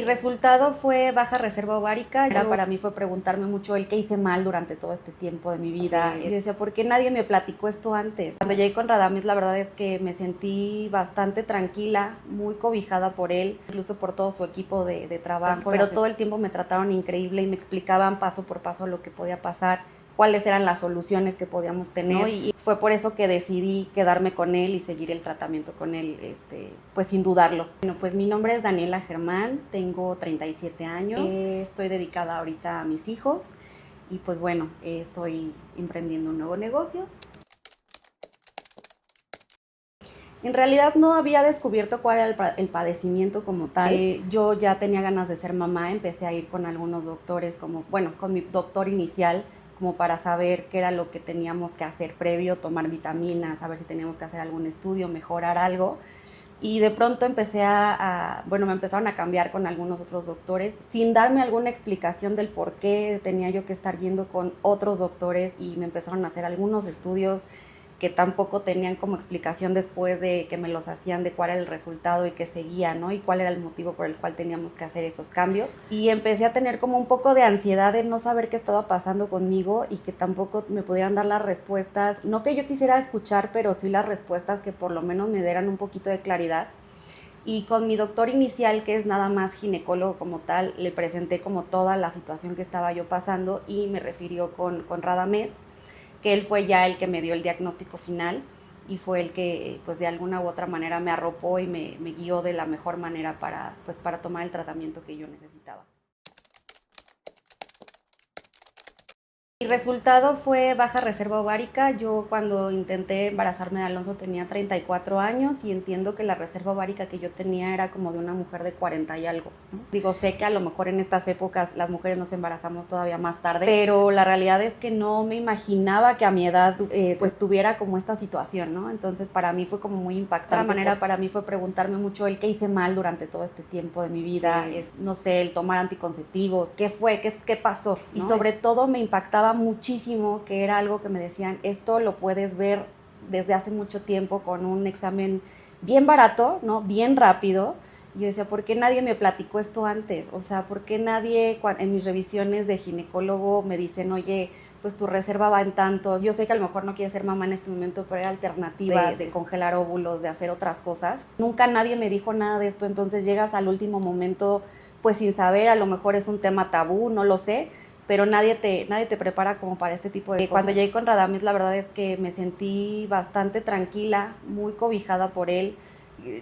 Mi resultado fue baja reserva ovárica. Para mí fue preguntarme mucho el qué hice mal durante todo este tiempo de mi vida. Yo decía, ¿por qué nadie me platicó esto antes? Cuando llegué con Radamés, la verdad es que me sentí bastante tranquila, muy cobijada por él, incluso por todo su equipo de trabajo. Pero todo el tiempo me trataron increíble y me explicaban paso por paso lo que podía pasar, cuáles eran las soluciones que podíamos tener, ¿no? Y fue por eso que decidí quedarme con él y seguir el tratamiento con él, pues sin dudarlo. Bueno, pues mi nombre es Daniela Germán, tengo 37 años, estoy dedicada ahorita a mis hijos y pues bueno, estoy emprendiendo un nuevo negocio. En realidad no había descubierto cuál era el padecimiento como tal. Yo ya tenía ganas de ser mamá, empecé a ir con algunos doctores, con mi doctor inicial, como para saber qué era lo que teníamos que hacer previo, tomar vitaminas, saber si teníamos que hacer algún estudio, mejorar algo. Y de pronto me empezaron a cambiar con algunos otros doctores, sin darme alguna explicación del por qué tenía yo que estar yendo con otros doctores, y me empezaron a hacer algunos estudios que tampoco tenían como explicación después de que me los hacían de cuál era el resultado y qué seguía, ¿no? Y cuál era el motivo por el cual teníamos que hacer esos cambios. Y empecé a tener como un poco de ansiedad de no saber qué estaba pasando conmigo y que tampoco me pudieran dar las respuestas, no que yo quisiera escuchar, pero sí las respuestas que por lo menos me dieran un poquito de claridad. Y con mi doctor inicial, que es nada más ginecólogo como tal, le presenté como toda la situación que estaba yo pasando y me refirió con Radamés, que él fue ya el que me dio el diagnóstico final y fue el que pues de alguna u otra manera me arropó y me guió de la mejor manera para tomar el tratamiento que yo necesitaba. Mi resultado fue baja reserva ovárica. Yo cuando intenté embarazarme de Alonso tenía 34 años y entiendo que la reserva ovárica que yo tenía era como de una mujer de 40 y algo, ¿no? Digo, sé que a lo mejor en estas épocas las mujeres nos embarazamos todavía más tarde, pero la realidad es que no me imaginaba que a mi edad pues tuviera como esta situación, ¿no? Entonces para mí fue como muy impactante. De otra manera para mí fue preguntarme mucho el qué hice mal durante todo este tiempo de mi vida, no sé, el tomar anticonceptivos, qué fue, qué pasó, ¿no? Y sobre todo me impactaba muchísimo que era algo que me decían, esto lo puedes ver desde hace mucho tiempo con un examen bien barato, ¿no? Bien rápido. Y yo decía, ¿por qué nadie me platicó esto antes? O sea, ¿por qué nadie en mis revisiones de ginecólogo me dicen, oye, pues tu reserva va en tanto? Yo sé que a lo mejor no quieres ser mamá en este momento, pero hay alternativas de congelar óvulos, de hacer otras cosas. Nunca nadie me dijo nada de esto, entonces llegas al último momento pues sin saber, a lo mejor es un tema tabú, no lo sé, pero nadie te prepara como para este tipo de cosas. Cuando llegué con Radamés, la verdad es que me sentí bastante tranquila, muy cobijada por él.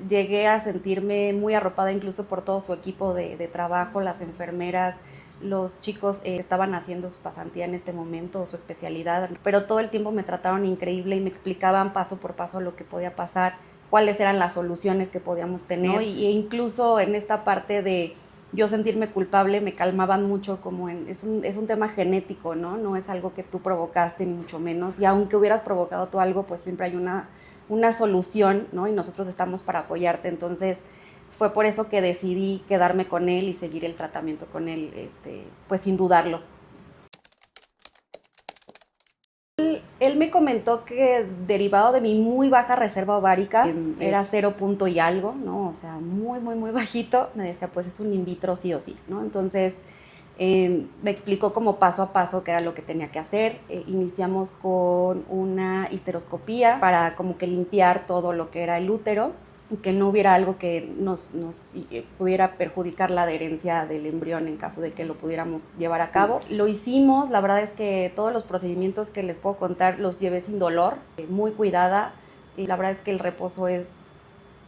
Llegué a sentirme muy arropada incluso por todo su equipo de trabajo, las enfermeras, los chicos estaban haciendo su pasantía en este momento, su especialidad, pero todo el tiempo me trataron increíble y me explicaban paso por paso lo que podía pasar, cuáles eran las soluciones que podíamos tener, ¿no? Y incluso en esta parte de yo sentirme culpable me calmaban mucho, es un tema genético, ¿no? No es algo que tú provocaste, ni mucho menos, y aunque hubieras provocado tú algo, pues siempre hay una solución, ¿no? Y nosotros estamos para apoyarte. Entonces fue por eso que decidí quedarme con él y seguir el tratamiento con él, pues sin dudarlo. Él me comentó que derivado de mi muy baja reserva ovárica, era 0 punto y algo, ¿no? O sea, muy, muy, muy bajito. Me decía, pues es un in vitro sí o sí, ¿no? Entonces me explicó como paso a paso qué era lo que tenía que hacer. Iniciamos con una histeroscopía para como que limpiar todo lo que era el útero, que no hubiera algo que nos pudiera perjudicar la adherencia del embrión en caso de que lo pudiéramos llevar a cabo. Lo hicimos, la verdad es que todos los procedimientos que les puedo contar los llevé sin dolor, muy cuidada, y la verdad es que el reposo es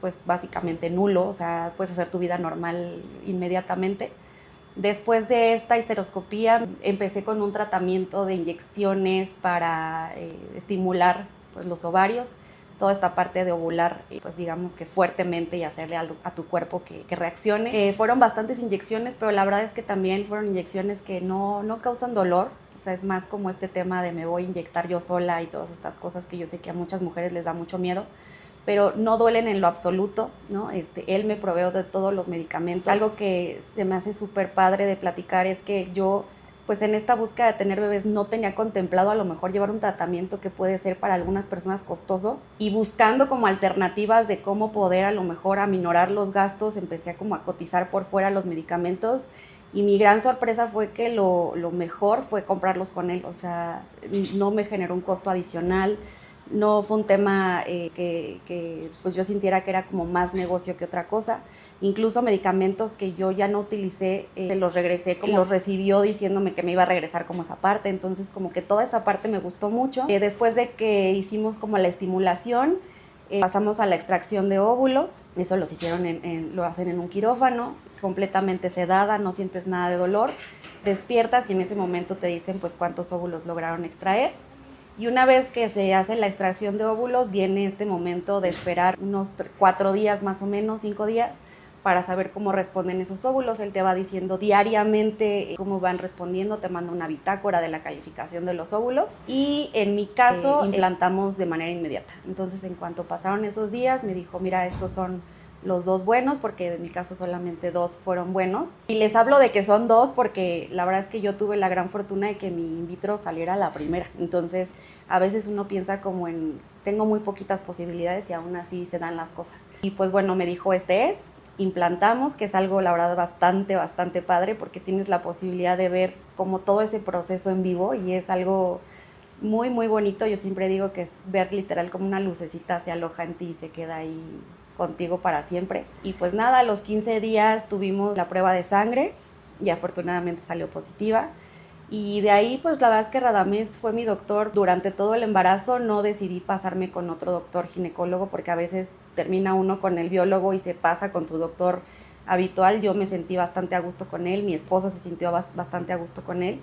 pues básicamente nulo, o sea, puedes hacer tu vida normal inmediatamente. Después de esta histeroscopía empecé con un tratamiento de inyecciones para estimular pues, los ovarios, toda esta parte de ovular, pues digamos que fuertemente y hacerle a tu cuerpo que reaccione. Fueron bastantes inyecciones, pero la verdad es que también fueron inyecciones que no causan dolor. O sea, es más como este tema de me voy a inyectar yo sola y todas estas cosas que yo sé que a muchas mujeres les da mucho miedo, pero no duelen en lo absoluto, ¿no? Él me proveó de todos los medicamentos. Algo que se me hace súper padre de platicar es que yo pues en esta búsqueda de tener bebés no tenía contemplado a lo mejor llevar un tratamiento que puede ser para algunas personas costoso, y buscando como alternativas de cómo poder a lo mejor aminorar los gastos, empecé a como a cotizar por fuera los medicamentos, y mi gran sorpresa fue que lo mejor fue comprarlos con él, o sea, no me generó un costo adicional, no fue un tema que pues yo sintiera que era como más negocio que otra cosa. Incluso medicamentos que yo ya no utilicé, los regresé, como los recibió diciéndome que me iba a regresar como esa parte. Entonces como que toda esa parte me gustó mucho. Después de que hicimos como la estimulación, pasamos a la extracción de óvulos. Eso los hicieron lo hacen en un quirófano, completamente sedada, no sientes nada de dolor. Despiertas y en ese momento te dicen pues cuántos óvulos lograron extraer. Y una vez que se hace la extracción de óvulos, viene este momento de esperar unos 4 días más o menos, 5 días, para saber cómo responden esos óvulos. Él te va diciendo diariamente cómo van respondiendo, te manda una bitácora de la calificación de los óvulos. Y en mi caso, implantamos de manera inmediata. Entonces, en cuanto pasaron esos días, me dijo, mira, estos son los 2 buenos, porque en mi caso solamente 2 fueron buenos. Y les hablo de que son 2 porque la verdad es que yo tuve la gran fortuna de que mi in vitro saliera la primera. Entonces, a veces uno piensa como tengo muy poquitas posibilidades y aún así se dan las cosas. Y pues bueno, me dijo, implantamos, que es algo la verdad bastante padre, porque tienes la posibilidad de ver como todo ese proceso en vivo, y es algo muy bonito. Yo siempre digo que es ver literal como una lucecita se aloja en ti y se queda ahí contigo para siempre. Y pues nada, a los 15 días tuvimos la prueba de sangre y afortunadamente salió positiva. Y de ahí, pues la verdad es que Radamés fue mi doctor durante todo el embarazo. No decidí pasarme con otro doctor ginecólogo, porque a veces termina uno con el biólogo y se pasa con tu doctor habitual. Yo me sentí bastante a gusto con él, mi esposo se sintió bastante a gusto con él.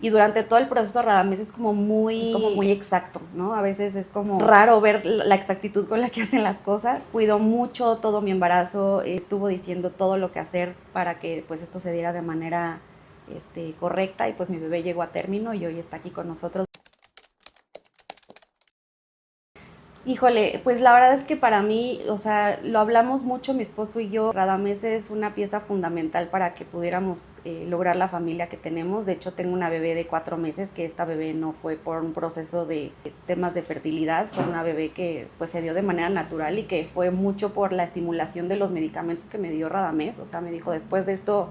Y durante todo el proceso Radamés es como muy exacto, ¿no? A veces es como raro ver la exactitud con la que hacen las cosas. Cuidó mucho todo mi embarazo, estuvo diciendo todo lo que hacer para que pues esto se diera de manera correcta, y pues mi bebé llegó a término y hoy está aquí con nosotros. Híjole, pues la verdad es que para mí, o sea, lo hablamos mucho mi esposo y yo. Radamés es una pieza fundamental para que pudiéramos lograr la familia que tenemos. De hecho, tengo una bebé de 4 meses, que esta bebé no fue por un proceso de temas de fertilidad, fue una bebé que pues se dio de manera natural, y que fue mucho por la estimulación de los medicamentos que me dio Radamés. O sea, me dijo, después de esto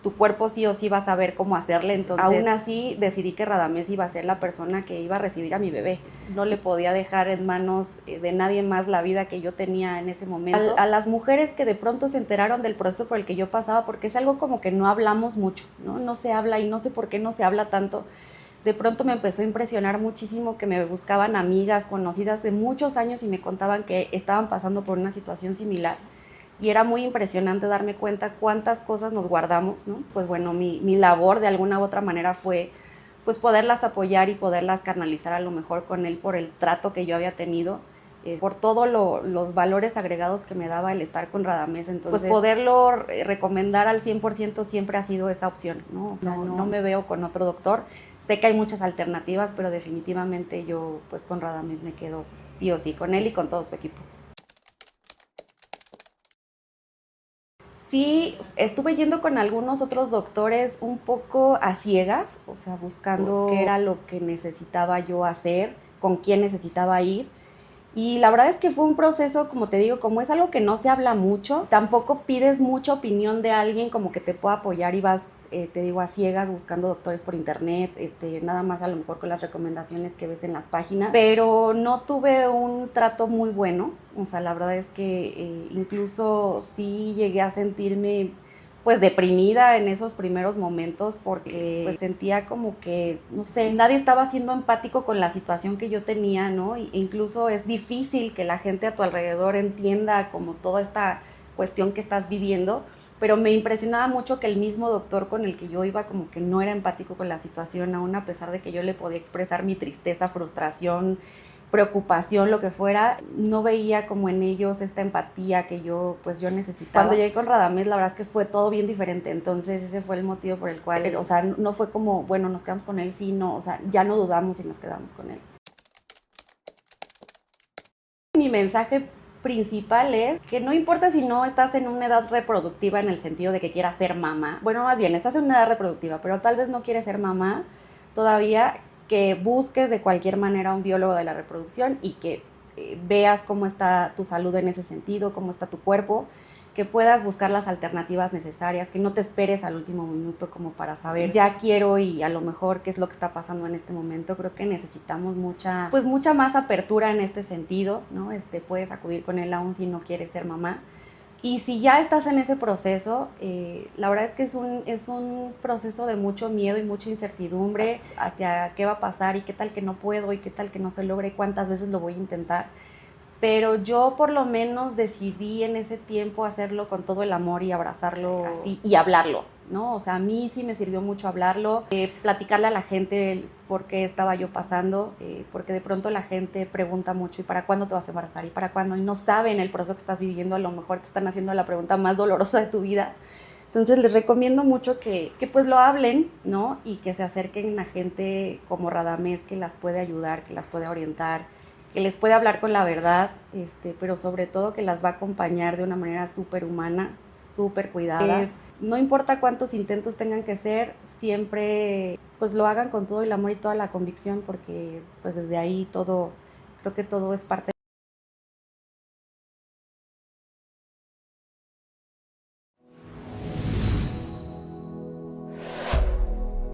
tu cuerpo sí o sí va a saber cómo hacerle. Entonces, aún así decidí que Radamés iba a ser la persona que iba a recibir a mi bebé. No le podía dejar en manos de nadie más la vida que yo tenía en ese momento. A las mujeres que de pronto se enteraron del proceso por el que yo pasaba, porque es algo como que no hablamos mucho, ¿no? No se habla, y no sé por qué no se habla tanto. De pronto me empezó a impresionar muchísimo que me buscaban amigas conocidas de muchos años y me contaban que estaban pasando por una situación similar. Y era muy impresionante darme cuenta cuántas cosas nos guardamos, ¿no? Pues bueno, mi labor de alguna u otra manera fue pues poderlas apoyar y poderlas canalizar a lo mejor con él, por el trato que yo había tenido, por todos los valores agregados que me daba el estar con Radamés. Entonces, pues poderlo recomendar al 100% siempre ha sido esa opción, ¿no? O sea, no me veo con otro doctor. Sé que hay muchas alternativas, pero definitivamente yo pues con Radamés me quedo sí o sí, con él y con todo su equipo. Sí, estuve yendo con algunos otros doctores un poco a ciegas, o sea, buscando qué era lo que necesitaba yo hacer, con quién necesitaba ir. Y la verdad es que fue un proceso, como te digo, como es algo que no se habla mucho, tampoco pides mucha opinión de alguien como que te pueda apoyar, y vas, te digo, a ciegas buscando doctores por internet, nada más a lo mejor con las recomendaciones que ves en las páginas, pero no tuve un trato muy bueno. O sea, la verdad es que incluso sí llegué a sentirme pues deprimida en esos primeros momentos, porque pues sentía como que, no sé, nadie estaba siendo empático con la situación que yo tenía, ¿no? E incluso es difícil que la gente a tu alrededor entienda como toda esta cuestión que estás viviendo, pero me impresionaba mucho que el mismo doctor con el que yo iba como que no era empático con la situación, aún a pesar de que yo le podía expresar mi tristeza, frustración, preocupación, lo que fuera, no veía como en ellos esta empatía que yo necesitaba. Cuando llegué con Radamés, la verdad es que fue todo bien diferente. Entonces ese fue el motivo por el cual, o sea, no fue como, bueno, nos quedamos con él, sí, no, o sea, ya no dudamos y nos quedamos con él. Mi mensaje principal es que no importa si no estás en una edad reproductiva en el sentido de que quieras ser mamá, bueno, más bien, estás en una edad reproductiva, pero tal vez no quieres ser mamá todavía, que busques de cualquier manera a un biólogo de la reproducción y que veas cómo está tu salud en ese sentido, cómo está tu cuerpo, que puedas buscar las alternativas necesarias, que no te esperes al último minuto como para saber, ya quiero y a lo mejor qué es lo que está pasando en este momento. Creo que necesitamos mucha más apertura en este sentido, ¿no? Puedes acudir con él aún si no quieres ser mamá. Y si ya estás en ese proceso, la verdad es que es un proceso de mucho miedo y mucha incertidumbre hacia qué va a pasar y qué tal que no puedo y qué tal que no se logre y cuántas veces lo voy a intentar. Pero yo por lo menos decidí en ese tiempo hacerlo con todo el amor y abrazarlo así y hablarlo, ¿no? O sea, a mí sí me sirvió mucho hablarlo, platicarle a la gente por qué estaba yo pasando, porque de pronto la gente pregunta mucho, ¿y para cuándo te vas a embarazar? ¿Y para cuándo? Y no saben el proceso que estás viviendo, a lo mejor te están haciendo la pregunta más dolorosa de tu vida. Entonces les recomiendo mucho que pues lo hablen, ¿no? Y que se acerquen a gente como Radamés, que las puede ayudar, que las puede orientar, que les puede hablar con la verdad, pero sobre todo que las va a acompañar de una manera súper humana, súper cuidada. No importa cuántos intentos tengan que ser, siempre pues lo hagan con todo el amor y toda la convicción, porque pues desde ahí todo, creo que todo es parte